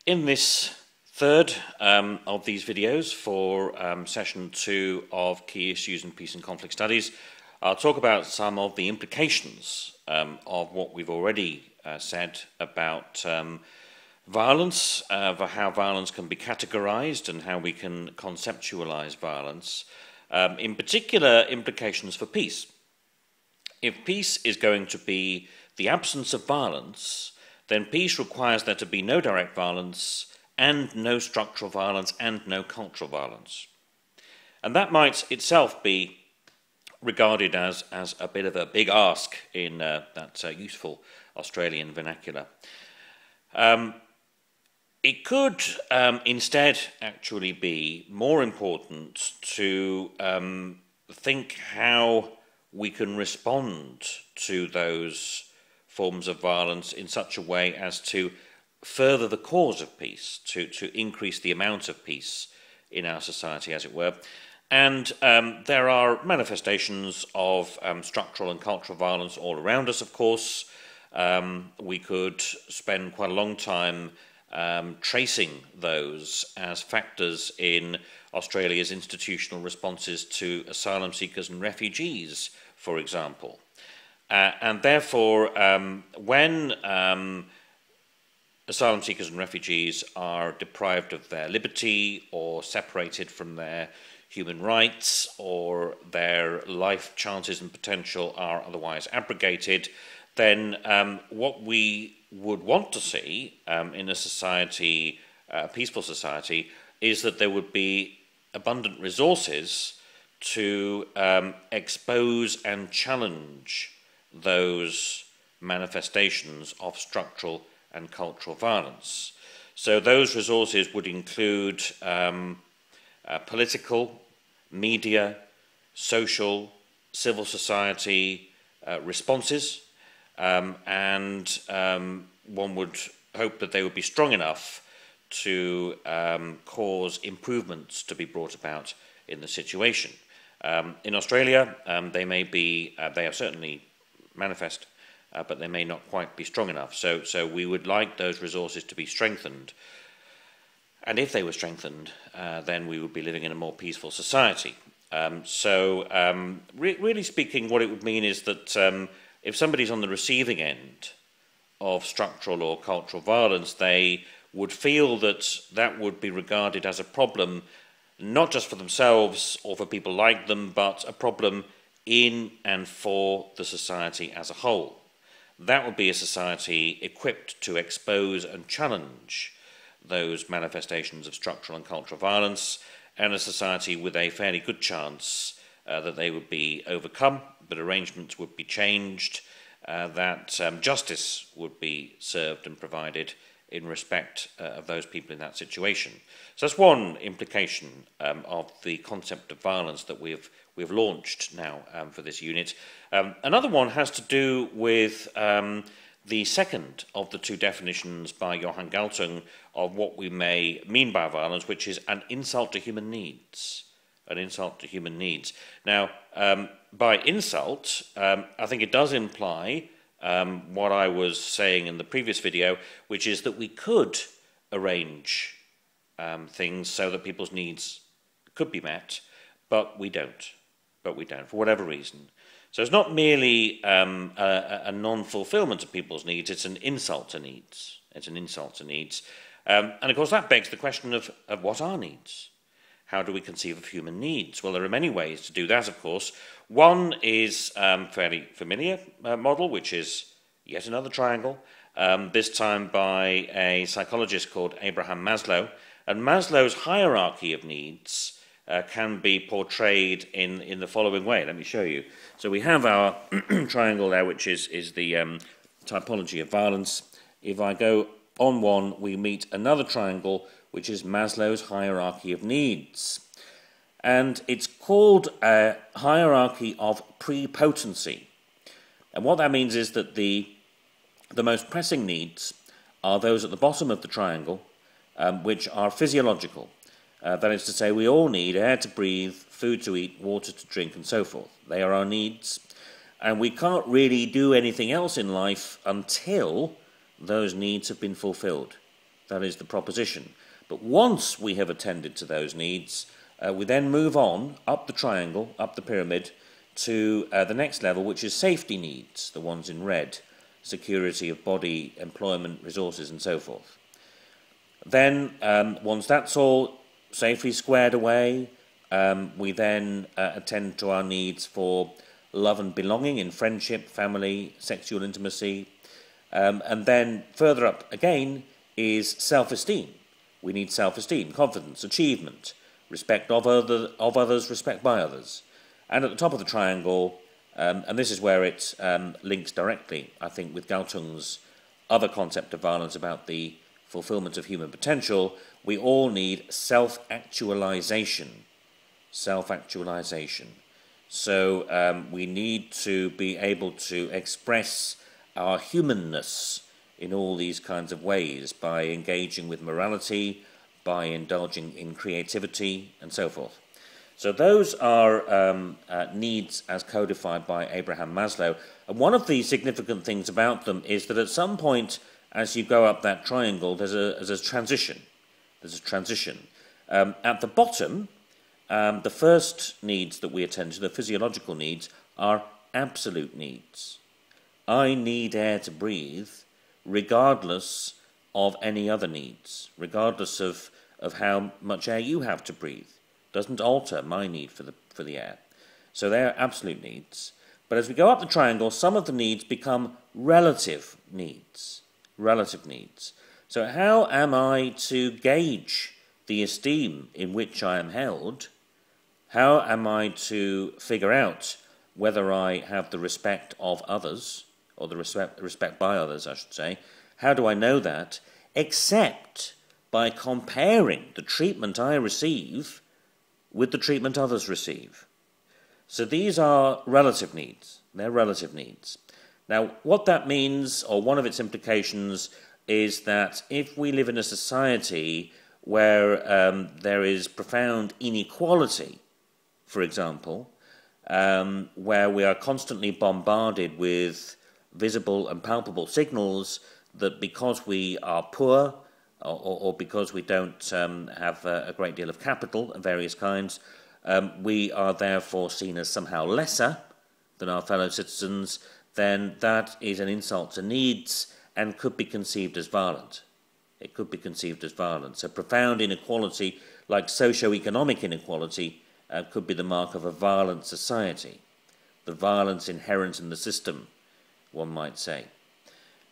In this third of these videos for session 2 of Key Issues in Peace and Conflict Studies, I'll talk about some of the implications of what we've already said about violence, for how violence can be categorized and how we can conceptualize violence, in particular implications for peace. If peace is going to be the absence of violence, then peace requires there to be no direct violence and no structural violence and no cultural violence. And that might itself be regarded as a bit of a big ask in that useful Australian vernacular. It could instead actually be more important to think how we can respond to those forms of violence in such a way as to further the cause of peace, to increase the amount of peace in our society, as it were. And there are manifestations of structural and cultural violence all around us, of course. We could spend quite a long time tracing those as factors in Australia's institutional responses to asylum seekers and refugees, for example. And therefore, when asylum seekers and refugees are deprived of their liberty or separated from their human rights, or their life chances and potential are otherwise abrogated, then what we would want to see in a society, a peaceful society, is that there would be abundant resources to expose and challenge those manifestations of structural and cultural violence. So those resources would include political, media, social, civil society responses, and one would hope that they would be strong enough to cause improvements to be brought about in the situation. In Australia, they are certainly manifest, but they may not quite be strong enough. So we would like those resources to be strengthened. And if they were strengthened, then we would be living in a more peaceful society. Really speaking, what it would mean is that if somebody's on the receiving end of structural or cultural violence, they would feel that that would be regarded as a problem, not just for themselves or for people like them, but a problem in and for the society as a whole. That would be a society equipped to expose and challenge those manifestations of structural and cultural violence, and a society with a fairly good chance that they would be overcome, that arrangements would be changed, that justice would be served and provided in respect of those people in that situation. So that's one implication of the concept of violence that we've launched now for this unit. Another one has to do with the second of the two definitions by Johann Galtung of what we may mean by violence, which is an insult to human needs. An insult to human needs. Now, by insult, I think it does imply what I was saying in the previous video, which is that we could arrange things so that people's needs could be met, but we don't. For whatever reason. So it's not merely a non-fulfillment of people's needs, it's an insult to needs. And of course that begs the question of what are needs? How do we conceive of human needs? Well, there are many ways to do that, of course. One is fairly familiar model, which is yet another triangle, this time by a psychologist called Abraham Maslow. And Maslow's hierarchy of needs can be portrayed in the following way. Let me show you. So we have our triangle there, which is the typology of violence. If I go on one, we meet another triangle, which is Maslow's hierarchy of needs. And it's called a hierarchy of prepotency. And what that means is that the most pressing needs are those at the bottom of the triangle, which are physiological. That is to say, we all need air to breathe, food to eat, water to drink, and so forth. They are our needs. And we can't really do anything else in life until those needs have been fulfilled. That is the proposition. But once we have attended to those needs, we then move on up the triangle, up the pyramid, to the next level, which is safety needs, the ones in red, security of body, employment, resources, and so forth. Then, once that's all safely squared away, we then attend to our needs for love and belonging in friendship, family, sexual intimacy. And then further up again is self-esteem. We need self-esteem, confidence, achievement, respect of others, respect by others. And at the top of the triangle, and this is where it links directly, I think, with Galtung's other concept of violence about the fulfillment of human potential, we all need self-actualization. Self-actualization. So we need to be able to express our humanness in all these kinds of ways by engaging with morality, by indulging in creativity, and so forth. So those are needs as codified by Abraham Maslow. And one of the significant things about them is that at some point, as you go up that triangle, there's a transition. There's a transition. At the bottom, the first needs that we attend to, the physiological needs, are absolute needs. I need air to breathe, regardless of any other needs, regardless of how much air you have to breathe. Doesn't alter my need for the air. So they're absolute needs. But as we go up the triangle, some of the needs become relative needs. Relative needs. So how am I to gauge the esteem in which I am held? How am I to figure out whether I have the respect of others, or the respect by others, I should say? How do I know that? Except by comparing the treatment I receive with the treatment others receive. So these are relative needs. They're relative needs. Now, what that means, or one of its implications, is that if we live in a society where there is profound inequality, for example, where we are constantly bombarded with visible and palpable signals that because we are poor or because we don't have a great deal of capital of various kinds, we are therefore seen as somehow lesser than our fellow citizens, then that is an insult to needs and could be conceived as violent. It could be conceived as violent. So profound inequality, like socio-economic inequality, could be the mark of a violent society. The violence inherent in the system, one might say.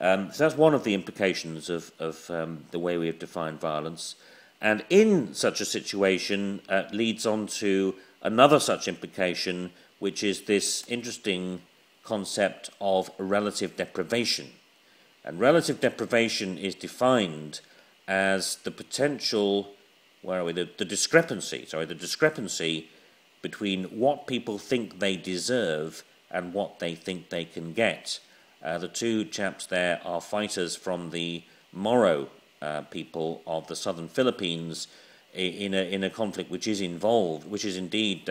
So that's one of the implications of the way we have defined violence. And in such a situation leads on to another such implication, which is this interesting concept of relative deprivation. And relative deprivation is defined as the potential, the discrepancy between what people think they deserve and what they think they can get. The two chaps there are fighters from the Moro people of the southern Philippines in a conflict which is indeed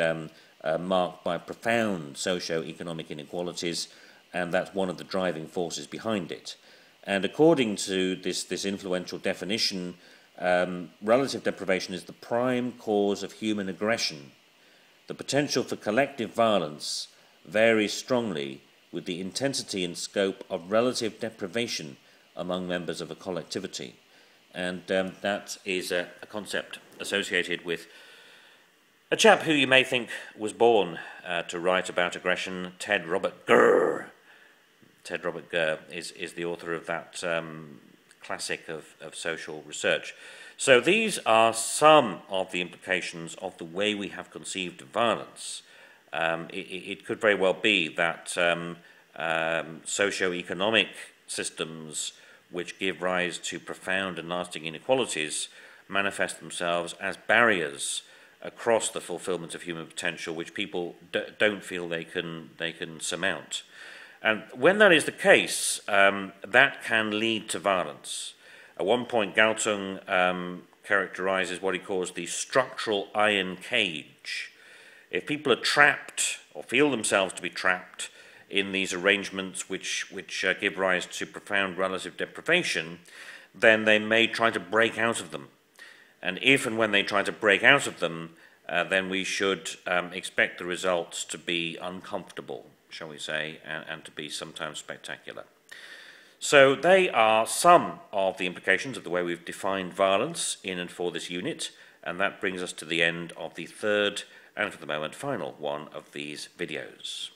marked by profound socio-economic inequalities, and that's one of the driving forces behind it. And according to this influential definition, relative deprivation is the prime cause of human aggression. The potential for collective violence varies strongly with the intensity and scope of relative deprivation among members of a collectivity. And that is a concept associated with a chap who you may think was born to write about aggression, Ted Robert Gurr. Ted Robert Gurr is the author of that classic of social research. So these are some of the implications of the way we have conceived of violence. It could very well be that socio-economic systems which give rise to profound and lasting inequalities manifest themselves as barriers across the fulfillment of human potential, which people don't feel they can surmount. And when that is the case, that can lead to violence. At one point, Galtung characterizes what he calls the structural iron cage. If people are trapped or feel themselves to be trapped in these arrangements which give rise to profound relative deprivation, then they may try to break out of them. And if and when they try to break out of them, then we should expect the results to be uncomfortable, shall we say, and to be sometimes spectacular. So they are some of the implications of the way we've defined violence in and for this unit, and that brings us to the end of the third and, for the moment, final one of these videos.